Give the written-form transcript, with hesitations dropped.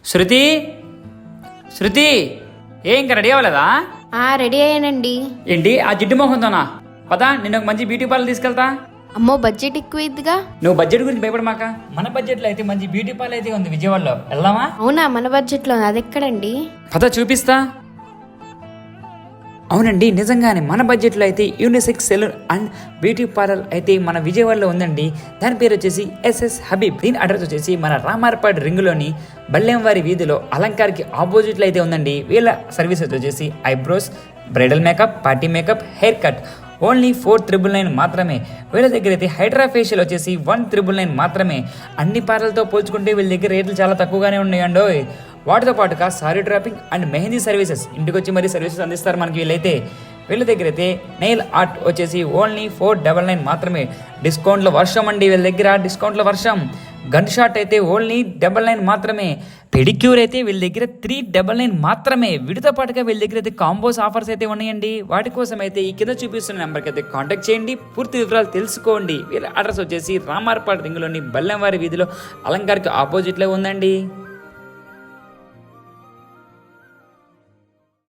శృతి శృతి ఇంకా రెడీ అవ్వలేదా? రెడీ అయ్యానండి. ఏంటి ఆ జిడ్డు మొహంతోనా? పదా నిన్న ఒక మంచి బ్యూటీ పార్లర్ తీసుకెళ్తా. అమ్మో, బడ్జెట్ ఎక్కువ ఇదిగా. నువ్వు బడ్జెట్ గురించి భయపడమాక. మన బడ్జెట్ లో అయితే మంచి బ్యూటీ పార్లర్ అయితే ఉంది విజయవాడలో, వెళ్దామా? అవునా, మన బడ్జెట్ లో అది ఎక్కడండి? పద చూపిస్తా. అవునండి, నిజంగానే మన బడ్జెట్లో అయితే unisex salon and beauty parlour అయితే మన విజయవాడలో ఉందండి. దాని పేరు వచ్చేసి ఎస్ఎస్ హబీబ్. దీని అడ్రస్ వచ్చేసి మన రామారపాడు రింగులోని బల్లెంవారి వీధిలో అలంకార్కి ఆపోజిట్లో అయితే ఉందండి. వీళ్ళ సర్వీసెస్ వచ్చేసి eyebrows, bridal makeup, party makeup, hair cut only 4,999 మాత్రమే. వీళ్ళ దగ్గర అయితే హైడ్రా ఫేషియల్ వచ్చేసి 1,999 మాత్రమే. అన్ని పార్లర్తో పోల్చుకుంటే వీళ్ళ దగ్గర రేట్లు చాలా తక్కువగానే ఉన్నాయండో. వాటితో పాటుగా sorry dropping and mehndi services ఇంటికి వచ్చి మరీ సర్వీసెస్ అందిస్తారు మనకి వీళ్ళైతే. వీళ్ళ దగ్గర అయితే నెయిల్ ఆర్ట్ వచ్చేసి ఓన్లీ 499 మాత్రమే. డిస్కౌంట్ల వర్షం అండి వీళ్ళ దగ్గర, డిస్కౌంట్ల వర్షం. గన్ షాట్ అయితే ఓన్లీ 99 మాత్రమే. పెడిక్యూర్ అయితే వీళ్ళ దగ్గర 399 మాత్రమే. వీటితో పాటుగా వీళ్ళ దగ్గర అయితే కాంబోస్ ఆఫర్స్ అయితే ఉన్నాయండి. వాటి కోసం అయితే ఈ కింద చూపిస్తున్న నెంబర్కి అయితే కాంటాక్ట్ చేయండి, పూర్తి వివరాలు తెలుసుకోండి. వీళ్ళ అడ్రస్ వచ్చేసి రామారపాడు రింగులోని బల్లెంవారి వీధిలో అలంకార్కి ఆపోజిట్లో ఉందండి.